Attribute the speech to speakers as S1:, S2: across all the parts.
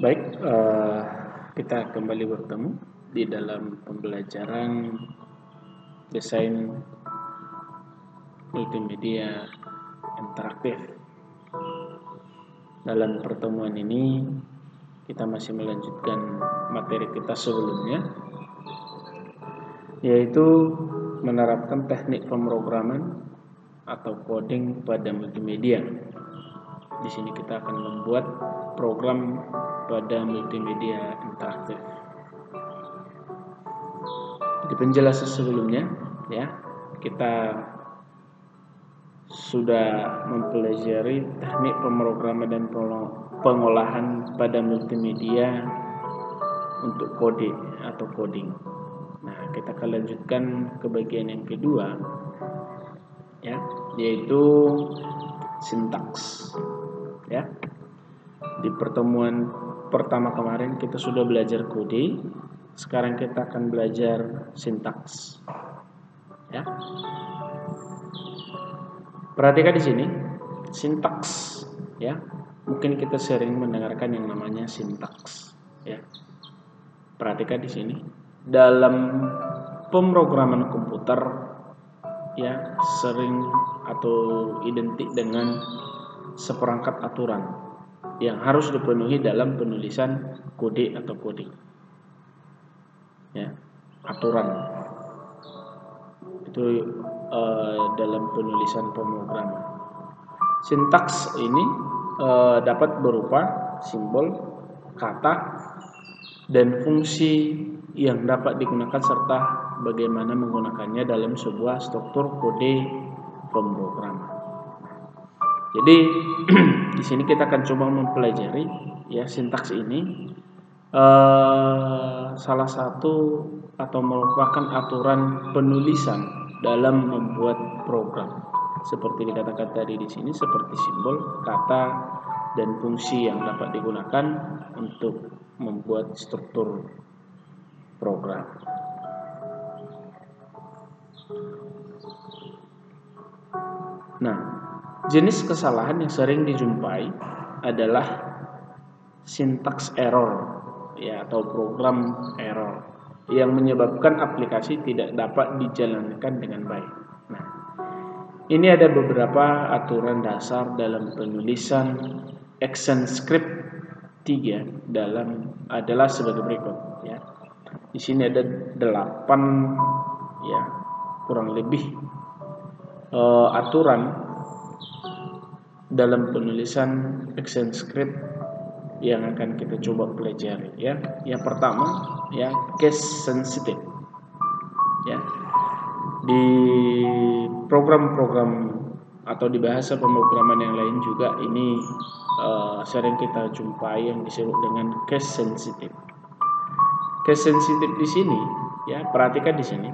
S1: Baik, kita kembali bertemu di dalam pembelajaran desain multimedia interaktif. Dalam pertemuan ini, kita masih melanjutkan materi kita sebelumnya, yaitu menerapkan teknik pemrograman atau coding pada multimedia. Di sini kita akan membuat program pada multimedia interaktif. Di penjelasan sebelumnya, ya, kita sudah mempelajari teknik pemrograman dan pengolahan pada multimedia untuk kode atau coding. Nah, kita akan lanjutkan ke bagian yang kedua, ya, yaitu sintaks. Ya, di pertemuan pertama kemarin kita sudah belajar kode. Sekarang kita akan belajar sintaks. Ya. Perhatikan di sini, sintaks, ya. Mungkin kita sering mendengarkan yang namanya sintaks, ya. Perhatikan di sini, dalam pemrograman komputer, ya, sering atau identik dengan seperangkat aturan yang harus dipenuhi dalam penulisan kode atau coding. Ya, aturan itu dalam penulisan pemrograman. Sintaks ini dapat berupa simbol, kata, dan fungsi yang dapat digunakan serta bagaimana menggunakannya dalam sebuah struktur kode pemrograman. Jadi di sini kita akan coba mempelajari, ya, sintaks ini salah satu atau merupakan aturan penulisan dalam membuat program. Seperti dikatakan tadi di sini, seperti simbol, kata, dan fungsi yang dapat digunakan untuk membuat struktur program. Nah, jenis kesalahan yang sering dijumpai adalah syntax error, ya, atau program error yang menyebabkan aplikasi tidak dapat dijalankan dengan baik. Nah, ini ada beberapa aturan dasar dalam penulisan ActionScript 3 adalah sebagai berikut, ya. Di sini ada 8, ya, kurang lebih aturan dalam penulisan ActionScript yang akan kita coba pelajari, ya. Yang pertama, ya, case sensitive. Ya. Di program-program atau di bahasa pemrograman yang lain juga ini sering kita jumpai yang disebut dengan case sensitive. Case sensitive di sini, ya, perhatikan di sini.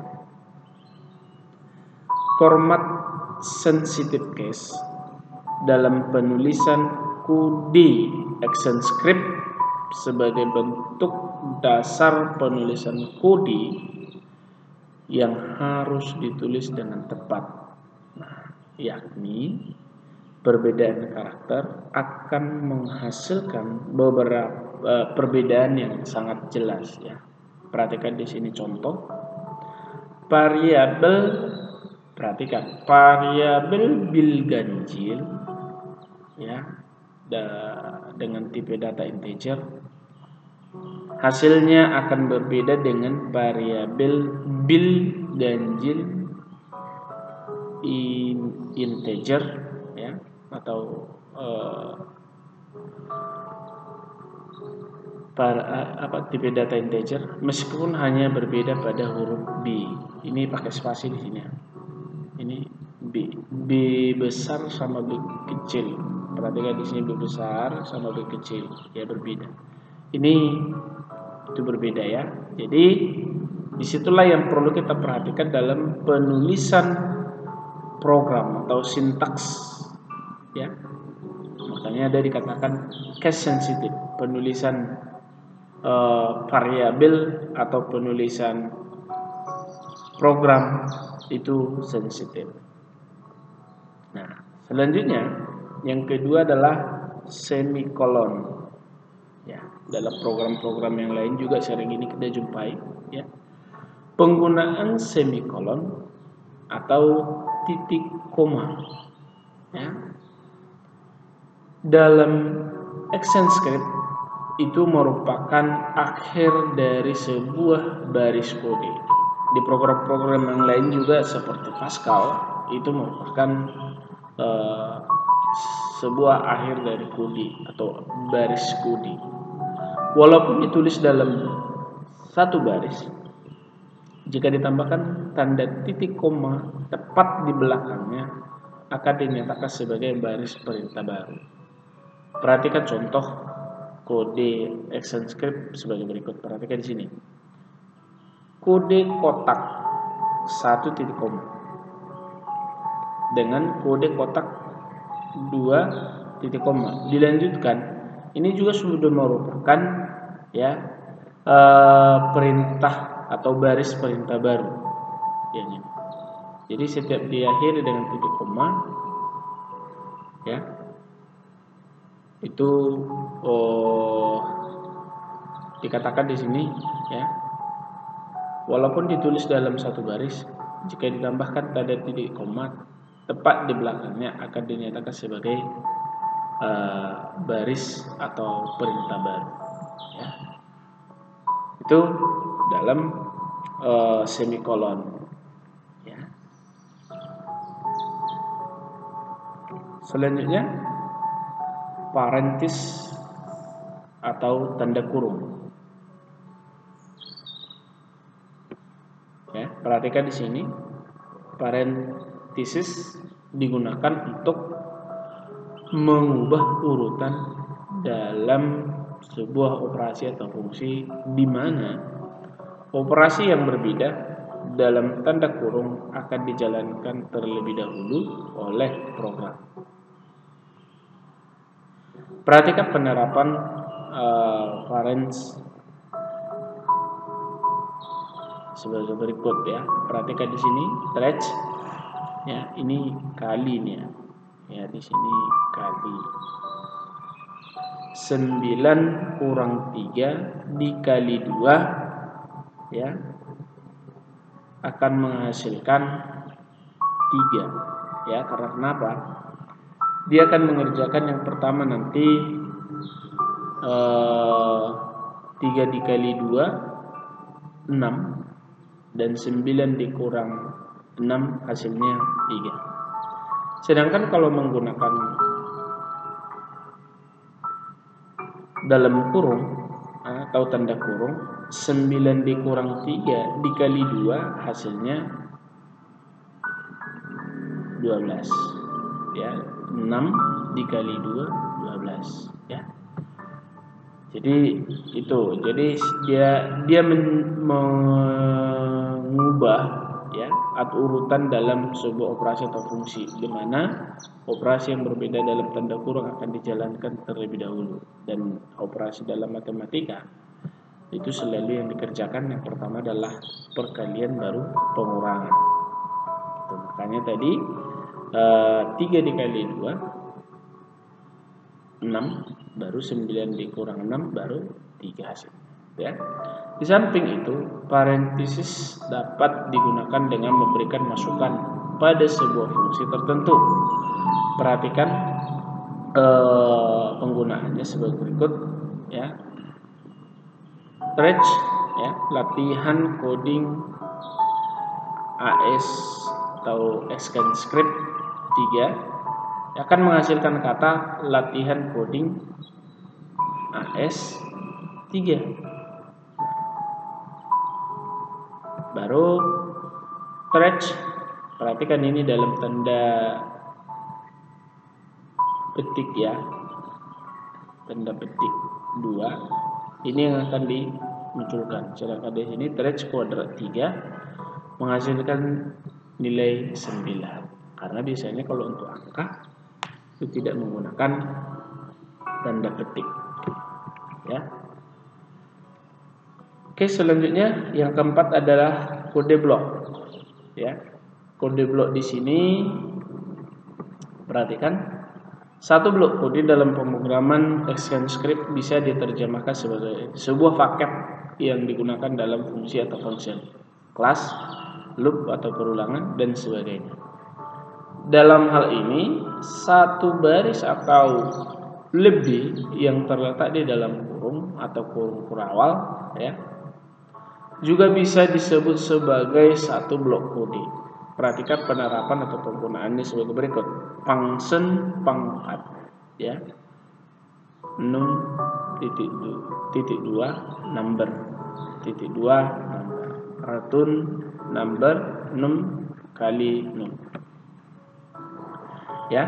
S1: Format sensitive case dalam penulisan kode ActionScript sebagai bentuk dasar penulisan kode yang harus ditulis dengan tepat. Nah, yakni perbedaan karakter akan menghasilkan beberapa perbedaan yang sangat jelas, ya. Perhatikan di sini contoh variabel. Perhatikan variabel bil ganjil, ya, dengan tipe data integer, hasilnya akan berbeda dengan variabel bil ganjil integer, ya, atau tipe data integer meskipun hanya berbeda pada huruf B. Ini pakai spasi di sini, ya. Ini B besar sama B kecil. Perhatikan di sini B besar sama B kecil, ya, berbeda. Ini itu berbeda, ya. Jadi disitulah yang perlu kita perhatikan dalam penulisan program atau sintaks, ya. Makanya ada dikatakan case sensitive, penulisan variabel atau penulisan program itu sensitif. Nah, selanjutnya yang kedua adalah semikolon, Ya, dalam program-program yang lain juga sering ini kita jumpai, ya. Penggunaan semikolon atau titik koma, ya. Dalam ActionScript itu merupakan akhir dari sebuah baris kode. Di program-program yang lain juga seperti Pascal itu merupakan sebuah akhir dari kode atau baris kode. Walaupun ditulis dalam satu baris, jika ditambahkan tanda titik koma tepat di belakangnya akan dinyatakan sebagai baris perintah baru. Perhatikan contoh kode ActionScript sebagai berikut. Perhatikan di sini. Kode kotak 1 titik koma dengan kode kotak 2 titik koma dilanjutkan. Ini juga sudah merupakan, ya, perintah atau baris perintah baru. Ya, jadi setiap diakhiri dengan titik koma, ya, itu dikatakan di sini, ya, walaupun ditulis dalam satu baris, jika ditambahkan tanda titik koma tepat di belakangnya akan dinyatakan sebagai baris atau perintah baru, ya. Itu dalam semikolon, ya. Selanjutnya parentis atau tanda kurung. Ya, perhatikan di sini, parenthesis digunakan untuk mengubah urutan dalam sebuah operasi atau fungsi di mana operasi yang berbeda dalam tanda kurung akan dijalankan terlebih dahulu oleh program. Perhatikan penerapan parents sebagai berikut, ya. Perhatikan di sini stretch, ya, ini kali ini, ya. Ya, di sini kali 9 kurang 3 dikali 2, ya, akan menghasilkan 3, ya. Karena kenapa? Dia akan mengerjakan yang pertama nanti 3 dikali 2 6, dan 9 dikurang 6 hasilnya 3. Sedangkan kalau menggunakan dalam kurung atau tanda kurung, 9 dikurang 3 dikali 2 hasilnya 12, ya. 6 dikali 2 12, ya. Jadi itu, jadi dia mengubah, ya, urutan dalam sebuah operasi atau fungsi, di mana operasi yang berbeda dalam tanda kurung akan dijalankan terlebih dahulu. Dan operasi dalam matematika itu selalu yang dikerjakan yang pertama adalah perkalian baru pengurangan. Itu, makanya tadi 3 dikali 2 6, baru 9 dikurang 6 baru 3 hasil, ya. Di samping itu, parenthesis dapat digunakan dengan memberikan masukan pada sebuah fungsi tertentu. Perhatikan penggunaannya sebagai berikut, ya. Stretch, ya, latihan coding AS atau ActionScript 3 akan menghasilkan kata latihan coding AS 3. Baru stretch, perhatikan ini dalam tanda petik, ya, tanda petik 2, ini yang akan dimunculkan. Sedangkan di sini stretch kuadrat 3 menghasilkan nilai 9. Karena biasanya kalau untuk angka itu tidak menggunakan tanda petik, ya. Oke, selanjutnya yang keempat adalah kode blok, ya. Kode blok di sini perhatikan Satu blok kode dalam pemrograman ExtendScript bisa diterjemahkan sebagai sebuah paket yang digunakan dalam fungsi atau function, kelas, loop atau perulangan, dan sebagainya. Dalam hal ini, satu baris atau lebih yang terletak di dalam kurung atau kurung kurawal ya, juga bisa disebut sebagai satu blok kode. Perhatikan penerapan atau penggunaannya sebagai berikut. Function pangkat ya. Num titik dua number titik dua number return number num kali num ya.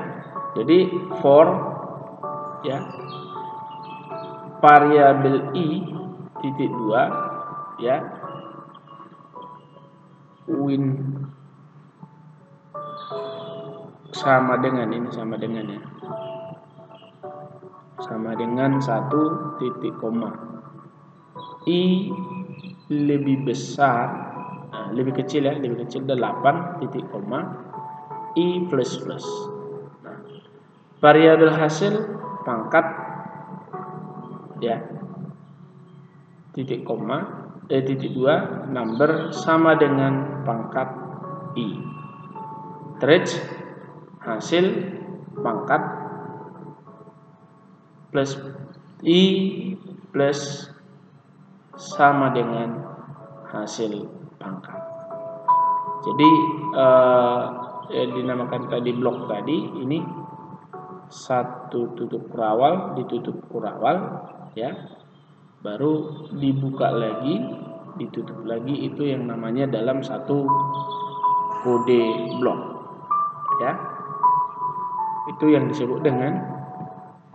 S1: Jadi for ya variabel i titik dua ya win sama dengan ini sama satu titik koma i lebih besar lebih kecil 8 titik koma i plus plus. Nah, variabel hasil pangkat ya titik koma titik 2 number sama dengan pangkat i. Trace hasil pangkat plus i plus sama dengan hasil pangkat. Jadi dinamakan tadi blok tadi ini satu tutup kurawal ditutup kurawal ya, baru dibuka lagi ditutup lagi, itu yang namanya dalam satu kode blok ya, itu yang disebut dengan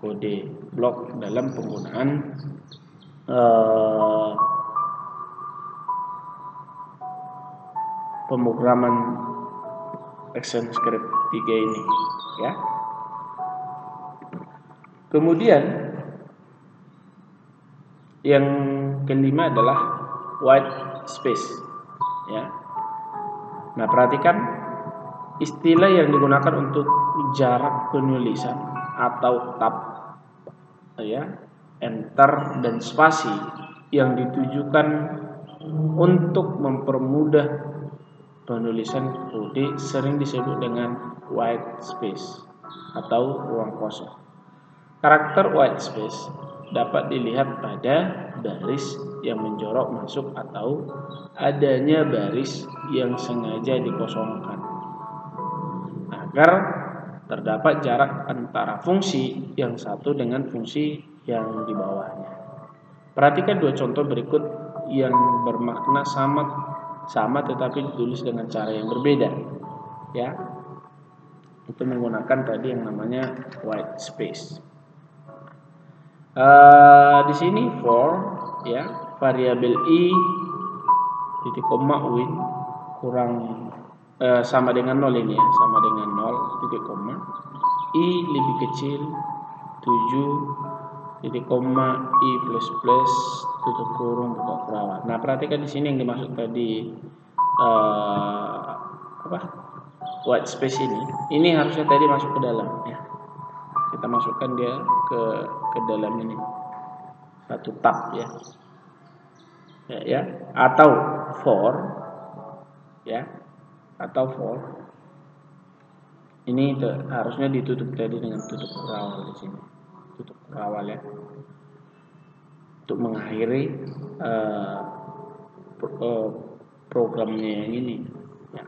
S1: kode blok dalam penggunaan pemrograman ExtendScript 3 ini ya. Kemudian yang kelima adalah white space ya. Nah, perhatikan istilah yang digunakan untuk jarak penulisan atau tab ya, enter dan spasi yang ditujukan untuk mempermudah penulisan kode sering disebut dengan white space atau ruang kosong. Karakter white space dapat dilihat pada baris yang menjorok masuk atau adanya baris yang sengaja dikosongkan agar terdapat jarak antara fungsi yang satu dengan fungsi yang di bawahnya. Perhatikan dua contoh berikut yang bermakna sama tetapi ditulis dengan cara yang berbeda ya. Itu menggunakan tadi yang namanya white space. Di sini for ya variabel i titik koma win kurang sama dengan 0 ini ya, sama dengan 0 titik koma i lebih kecil 7 titik koma i plus plus tutup kurung buka kurawal. Nah, perhatikan di sini yang dimaksud tadi white space ini harusnya tadi masuk ke dalam ya. Kita masukkan dia ke dalam ini satu tab ya atau for ya, atau for ini harusnya ditutup tadi dengan tutup kurawal di sini, tutup kurawal ya, untuk mengakhiri programnya yang ini ya,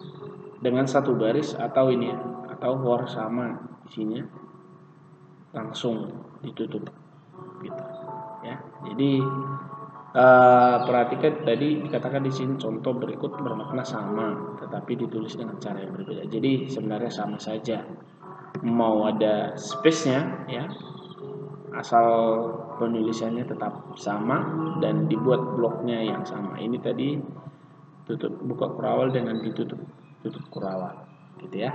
S1: dengan satu baris atau ini ya, atau for sama isinya langsung ditutup gitu ya. Jadi perhatikan tadi dikatakan di sini contoh berikut bermakna sama tetapi ditulis dengan cara yang berbeda. Jadi sebenarnya sama saja, mau ada space-nya ya, asal penulisannya tetap sama dan dibuat bloknya yang sama. Ini tadi tutup buka kurawal dengan ditutup kurawal gitu ya.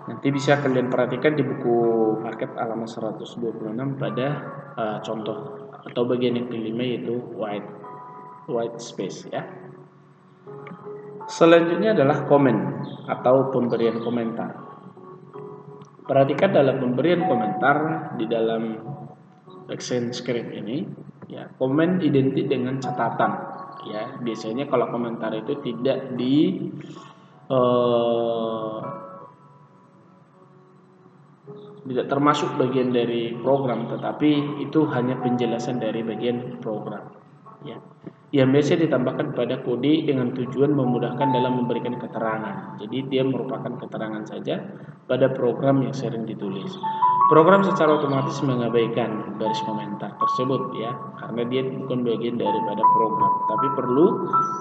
S1: Nanti bisa kalian perhatikan di buku paket halaman 126 pada contoh atau bagian yang kelima yaitu white space ya. Selanjutnya adalah komen atau pemberian komentar. Perhatikan dalam pemberian komentar di dalam ActionScript ini, ya, komen identik dengan catatan. Ya, biasanya kalau komentar itu tidak tidak termasuk bagian dari program, tetapi itu hanya penjelasan dari bagian program, ya, yang biasa ditambahkan pada kode dengan tujuan memudahkan dalam memberikan keterangan. Jadi dia merupakan keterangan saja pada program yang sering ditulis. Program secara otomatis mengabaikan garis komentar tersebut, ya, karena dia bukan bagian daripada program, tapi perlu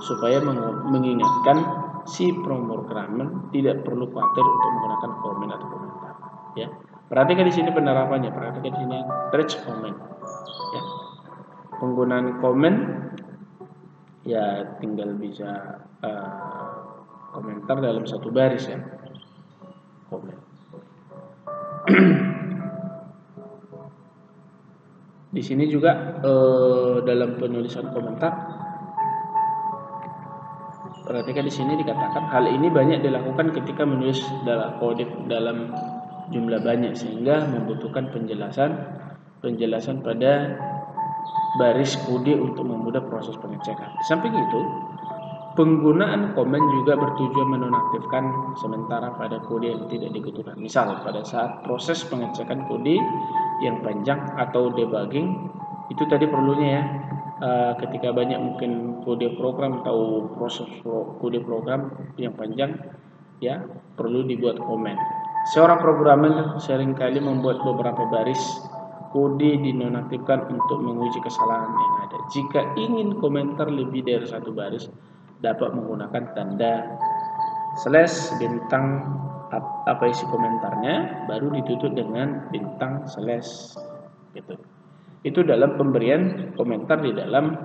S1: supaya mengingatkan si pemrogramer tidak perlu khawatir untuk menggunakan komen atau komentar, ya. Perhatikan di sini penerapannya, perhatikan di sini stretch comment, ya. Penggunaan komen, ya, tinggal bisa komentar dalam satu baris, ya, komen. Di sini juga dalam penulisan komentar, perhatikan di sini dikatakan hal ini banyak dilakukan ketika menulis kode dalam jumlah banyak sehingga membutuhkan penjelasan pada baris kode untuk memudahkan proses pengecekan. Di samping itu, penggunaan komen juga bertujuan menonaktifkan sementara pada kode yang tidak dibutuhkan. Misal pada saat proses pengecekan kode yang panjang atau debugging, itu tadi perlunya, ya, ketika banyak mungkin kode program atau proses kode program yang panjang, ya, perlu dibuat komen. Seorang programmer seringkali membuat beberapa baris kode dinonaktifkan untuk menguji kesalahan yang ada. Jika ingin komentar lebih dari satu baris, dapat menggunakan tanda slash bintang apa isi komentarnya, baru ditutup dengan bintang slash, gitu. Itu dalam pemberian komentar di dalam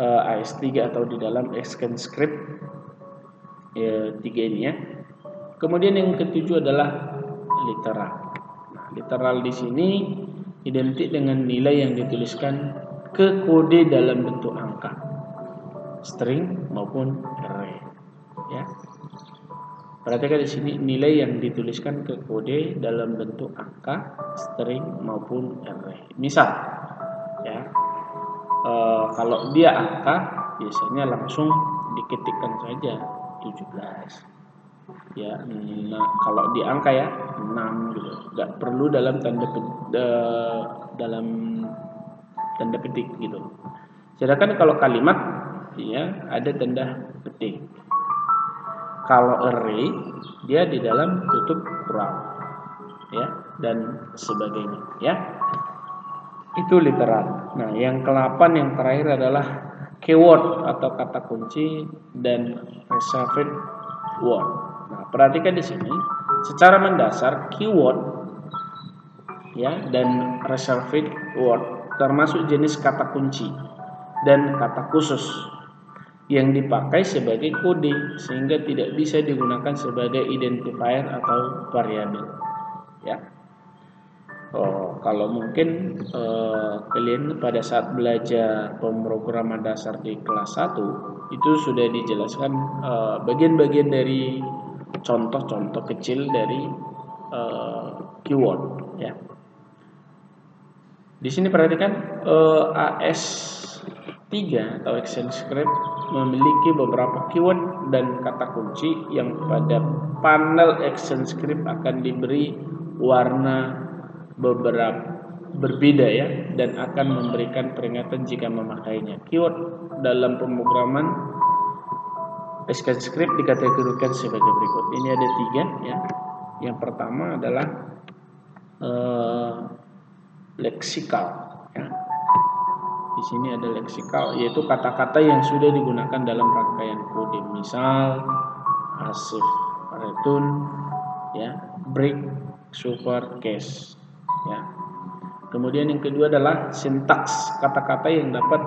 S1: AS3 atau di dalam ActionScript 3 ini, ya. Kemudian yang ketujuh adalah literal. Nah, literal di sini identik dengan nilai yang dituliskan ke kode dalam bentuk angka, string maupun array, ya. Perhatikan di sini nilai yang dituliskan ke kode dalam bentuk angka, string maupun array. Misal, ya, kalau dia angka biasanya langsung diketikkan saja 17. Ya, nah, kalau di angka, ya, 6 gitu, nggak perlu dalam tanda petik gitu. Sedangkan kalau kalimat, ya, ada tanda petik. Kalau array, dia di dalam tutup kurang, ya, dan sebagainya, ya. Itu literal. Nah, yang ke-8 yang terakhir adalah keyword atau kata kunci dan reserved word. Nah, perhatikan di sini, secara mendasar keyword, ya, dan reserved word termasuk jenis kata kunci dan kata khusus yang dipakai sebagai kode sehingga tidak bisa digunakan sebagai identifier atau variabel, ya. Kalau mungkin kalian pada saat belajar pemrograman dasar di kelas 1 itu sudah dijelaskan bagian-bagian dari contoh-contoh kecil dari keyword, ya. Di sini perhatikan AS3 atau ActionScript memiliki beberapa keyword dan kata kunci yang pada panel ActionScript akan diberi warna berbeda, ya, dan akan memberikan peringatan jika memakainya. Keyword dalam pemrograman ActionScript dikategorikan sebagai berikut. Ini ada 3, ya. Yang pertama adalah leksikal, ya. Di sini ada leksikal, yaitu kata-kata yang sudah digunakan dalam rangkaian kode. Misal asif, return, ya, break, super, case, ya. Kemudian yang kedua adalah sintaks, kata-kata yang dapat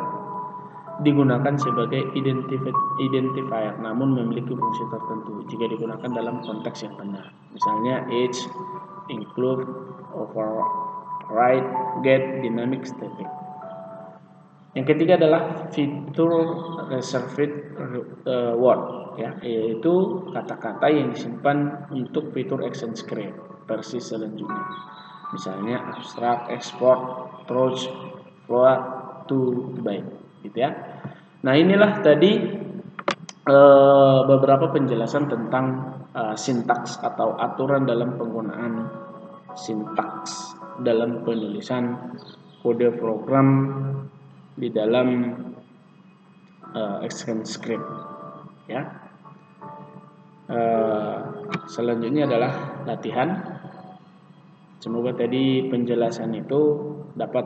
S1: digunakan sebagai identifier namun memiliki fungsi tertentu jika digunakan dalam konteks yang benar. Misalnya each, include, override, get, dynamic static. Yang ketiga adalah fitur reserved word, ya, yaitu kata-kata yang disimpan untuk fitur ActionScript. versi selanjutnya. Misalnya abstrak, export, approach, float, to, byte, gitu ya. Nah, inilah tadi beberapa penjelasan tentang sintaks atau aturan dalam penggunaan sintaks dalam penulisan kode program di dalam ExtendScript, ya. Selanjutnya adalah latihan. Semoga tadi penjelasan itu dapat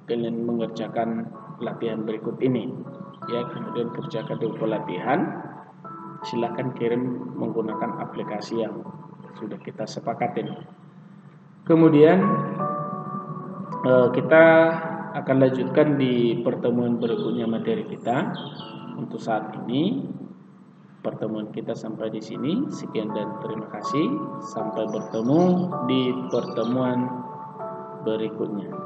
S1: kalian mengerjakan latihan berikut ini, ya. Kemudian kerjakan dulu pelatihan. Silakan kirim menggunakan aplikasi yang sudah kita sepakatin. Kemudian kita akan lanjutkan di pertemuan berikutnya materi kita. Untuk saat ini pertemuan kita sampai di sini. Sekian dan terima kasih. Sampai bertemu di pertemuan berikutnya.